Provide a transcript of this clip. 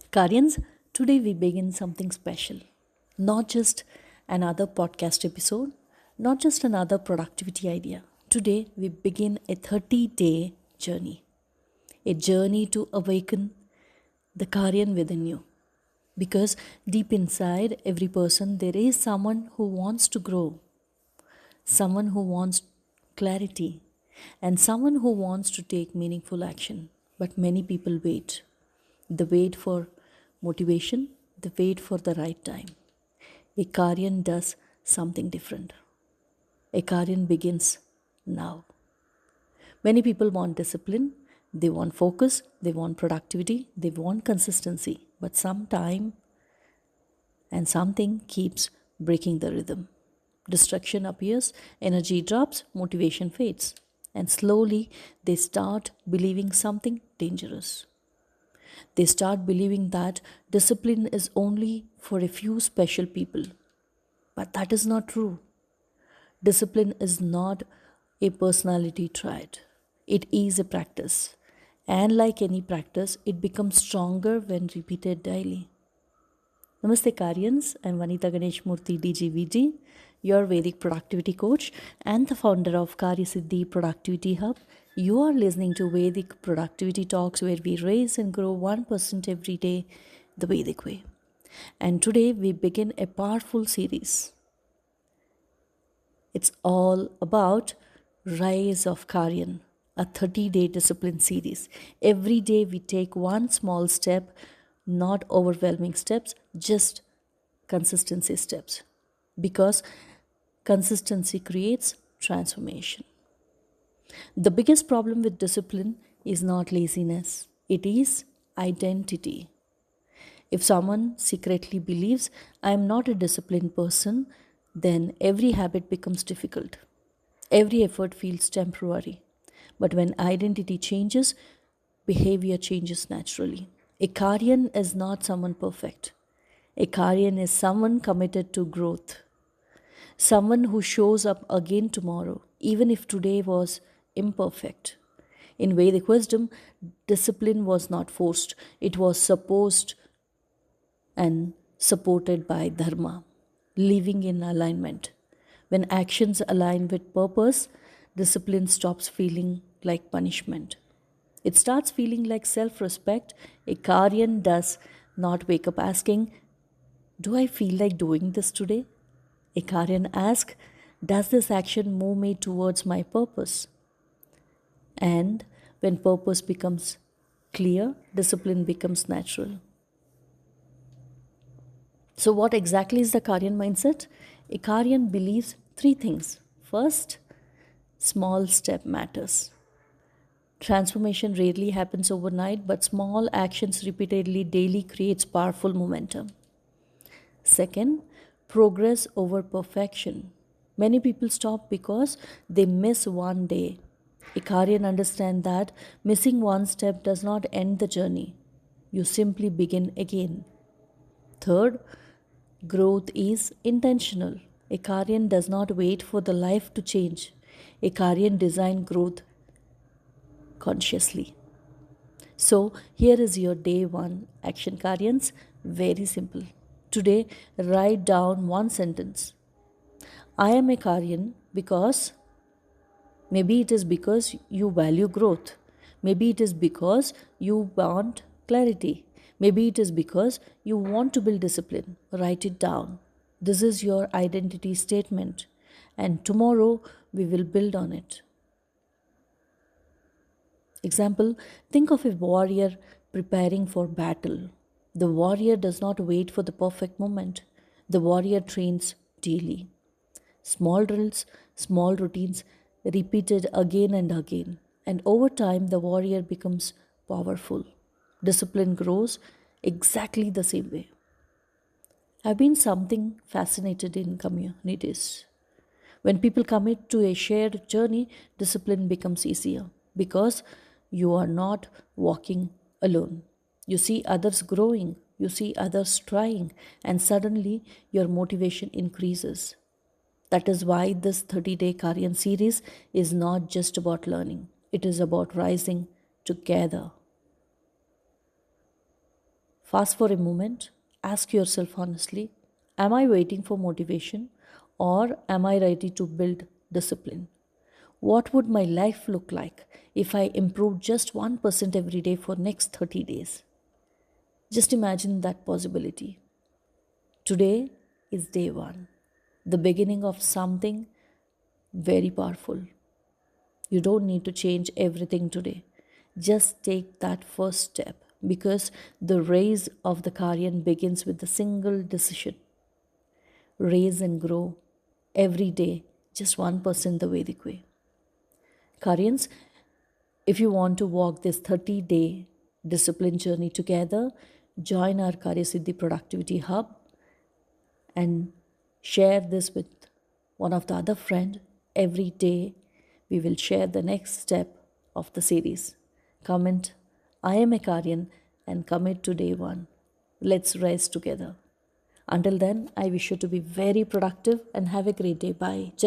Karyans, today we begin something special. Not just another podcast episode, not just another productivity idea. Today we begin a 30-day journey. A journey to awaken the Karyan within you. Because deep inside every person, there is someone who wants to grow, someone who wants clarity, and someone who wants to take meaningful action. But many people wait. They wait for motivation, they wait for the right time. A Karyan does something different. A Karyan begins now. Many people want discipline, they want focus, they want productivity, they want consistency, but sometime and something keeps breaking the rhythm. Distraction appears, energy drops, motivation fades, and slowly they start believing something dangerous. They start believing that discipline is only for a few special people. But that is not true. Discipline is not a personality trait, it is a practice. And like any practice, it becomes stronger when repeated daily. Namaste Karyans, I'm Vanita Ganesh Murthy DGVG, your Vedic productivity coach and the founder of Karya Siddhi Productivity Hub. You are listening to Vedic Productivity Talks where we raise and grow 1% every day the Vedic way. And today we begin a powerful series. It's all about Rise of Karyan, a 30-day discipline series. Every day we take one small step, not overwhelming steps, just consistency steps. Because consistency creates transformation. The biggest problem with discipline is not laziness, it is identity. If someone secretly believes I am not a disciplined person, then every habit becomes difficult. Every effort feels temporary. But when identity changes, behavior changes naturally. A Karyan is not someone perfect. A Karyan is someone committed to growth. Someone who shows up again tomorrow, even if today was imperfect. In Vedic wisdom, discipline was not forced, it was supposed and supported by dharma, living in alignment. When actions align with purpose, discipline stops feeling like punishment. It starts feeling like self respect. A Karyan does not wake up asking, do I feel like doing this today? A Karyan asks, does this action move me towards my purpose? And when purpose becomes clear, discipline becomes natural. So, what exactly is the Karyan mindset? A Karyan believes three things. First, small step matters. Transformation rarely happens overnight, but small actions repeatedly daily creates powerful momentum. Second, progress over perfection. Many people stop because they miss one day. A Karyan understands that missing one step does not end the journey. You simply begin again. Third, growth is intentional. A Karyan does not wait for the life to change. A Karyan design growth consciously. So, here is your day one action Karyans. Very simple. Today, write down one sentence. I am a Karyan because maybe it is because you value growth. Maybe it is because you want clarity. Maybe it is because you want to build discipline. Write it down. This is your identity statement. And tomorrow we will build on it. Example, think of a warrior preparing for battle. The warrior does not wait for the perfect moment. The warrior trains daily. Small drills, small routines, repeated again and again. And over time, the warrior becomes powerful. Discipline grows exactly the same way. I've been something fascinated in communities. When people commit to a shared journey, discipline becomes easier because you are not walking alone. You see others growing, you see others trying, and suddenly your motivation increases. That is why this 30-day Karyan series is not just about learning, it is about rising together. Fast for a moment, ask yourself honestly, am I waiting for motivation or am I ready to build discipline? What would my life look like if I improved just 1% every day for next 30 days? Just imagine that possibility. Today is day 1, the beginning of something very powerful. You don't need to change everything today. Just take that first step because the race of the Karyan begins with a single decision. Raise and grow every day, just 1% the Vedic way. Karyans, if you want to walk this 30-day discipline journey together, join our Karyasiddhi Productivity Hub and share this with one of the other friend. Every day we will share the next step of the series. Comment, I am a Karyan and commit to day 1. Let's rise together. Until then, I wish you to be very productive and have a great day. Bye. Jai